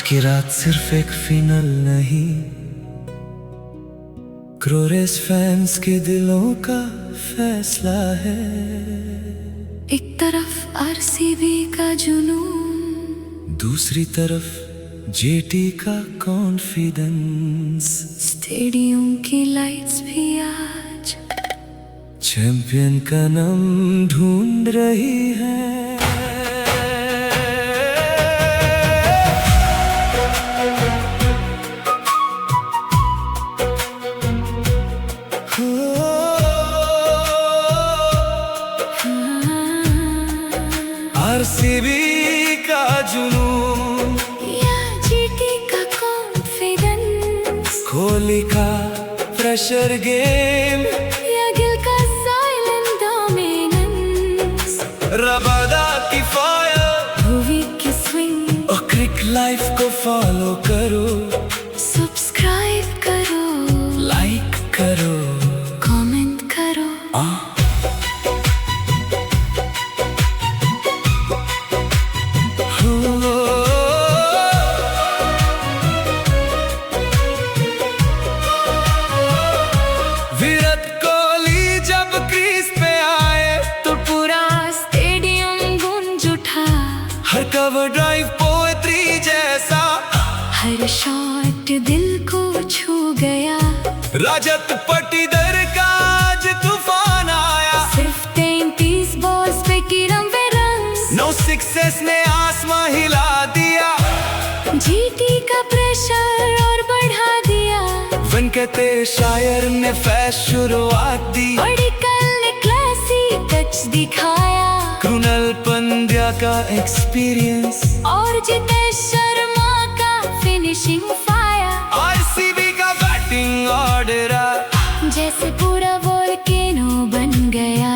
की रात सिर्फ एक फिनल नहीं, क्रोरेस फैंस के दिलों का फैसला है। एक तरफ आरसीबी का जुनून, दूसरी तरफ जेटी का कॉन्फिडेंस। स्टेडियम की लाइट्स भी आज चैंपियन का नाम ढूंढ रही है। आरसीबी का जुनून या जीटी का कॉन्फिडेंस, कोहली का प्रेशर गेम या गिल का साइलेंट डोमिनेंस, रबादा की फायर, भुवी की स्विंग। और क्रिक लाइफ को फॉलो करो, सब्सक्राइब करो, लाइक करो, कमेंट करो। विराट कोहली जब क्रीज पे आए तो पूरा स्टेडियम गूंज उठा, हर कवर ड्राइव पोएट्री जैसा, हर शॉट दिल को छू गया। रजत पाटीदार का आज तूफान आया, सिर्फ 33 बॉल्स पे तिरानवे रन्स, 9 सिक्सेस ने आसमां हिला दिया। जीटी का प्रेशर और बढ़ा दिया, वेंकटेश अय्यर ने फैस शुरुआत दी, पडिक्कल ने क्लासी टच दिखाया, कृणाल पंड्या का एक्सपीरियंस, और जितेश शर्मा का फिनिशिंग फायर। आरसीबी का बैटिंग ऑर्डर जैसे पूरा वोल्केनो बन गया।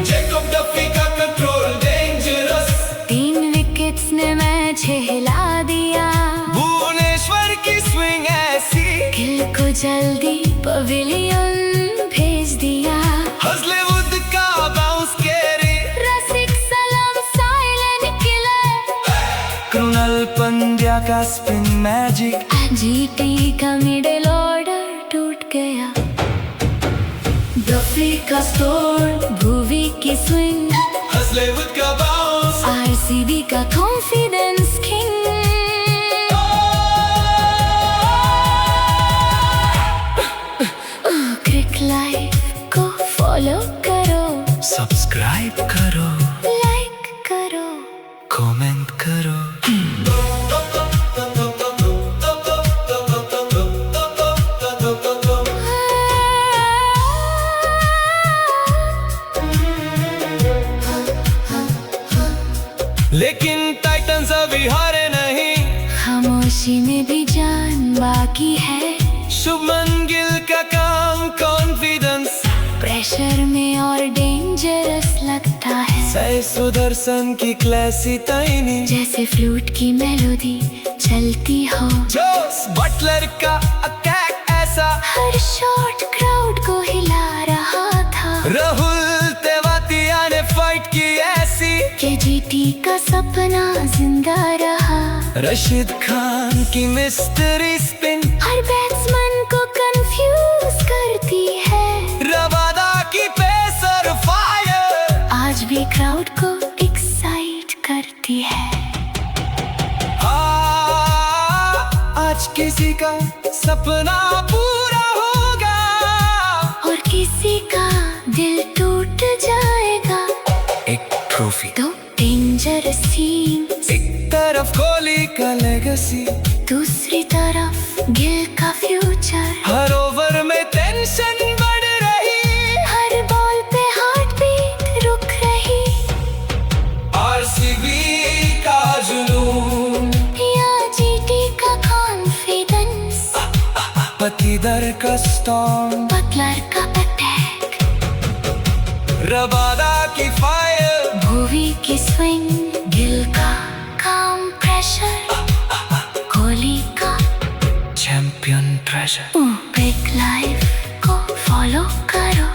जैकब डफी का कंट्रोल डेंजरस, 3 विकेट्स ने मैच हिला दिया, भुवनेश्वर की स्विंग ऐसी, गिल को जल्दी पवेलियन भेज दिया। हजलेवुड का बाउंस कैरी, रसिक सलाम साइलेंट किलर, कृणाल पंड्या का स्पिन मैजिक, जीटी का मिडिल ऑर्डर टूट गया। डफी का स्कोर, भुवी की स्विंग, हजलेवुड का बाउंस, आरसीबी का कॉन्फिडेंस किंग। क्रिक लाइफ को फॉलो करो, सब्सक्राइब करो, लाइक करो, कमेंट करो। लेकिन टाइटंस अभी हारे नहीं, खामोशी में भी जान बाकी है। शुभमन गिल का काम कॉन्फिडेंस, प्रेशर में और डेंजरस लगता है, सही सुदर्शन की क्लासी टाइनी, जैसे फ्लूट की मेलोडी चलती हो। जोस बटलर का अटैक ऐसा, हर शॉट क्राउड को हिला रहा था। राहुल तेवातिया ने फाइट की ऐसी, के जीटी का सपना जिंदा रहा। रशीद खान की मिस्ट्री स्पिन, हर बैट्समैन को कंफ्यूज करती है। रबादा की पेसर फायर, आज भी क्राउड को एक्साइट करती है। आज किसी का सपना पूरा होगा, और किसी का दिल टूट जाएगा। एक ट्रॉफी, दो डेंजरस टीम्स, एक तरफ कोहली का लेगेसी, दूसरी तरफ गिल का फ्यूचर। हर ओवर में टेंशन बढ़ रही, हर बॉल पे हार्ट बीट रुक रही। आरसीबी का जुनून या जीटी का कॉन्फिडेंस, पाटीदार का स्टॉर्म, बटलर का अटैक, रबादा की फायर, भुवी की स्विंग, गिल का काम प्रेशर, कोहली का चैंपियन ट्रेजर। क्रिक लाइफ को फॉलो करो,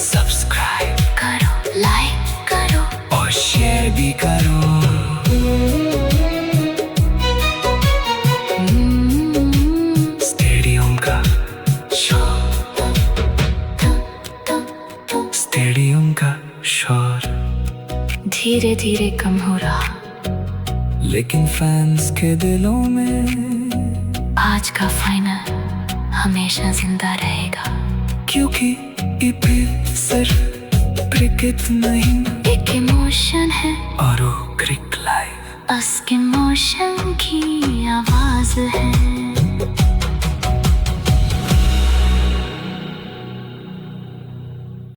सब्सक्राइब करो, लाइक करो, और शेयर भी करो। धीरे कम हो रहा, लेकिन फैंस के दिलों में आज का फाइनल हमेशा जिंदा रहेगा। क्योंकि ईपीएल सिर्फ क्रिकेट नहीं, एक इमोशन है और वो क्रिक लाइव अस्क इमोशन की आवाज है।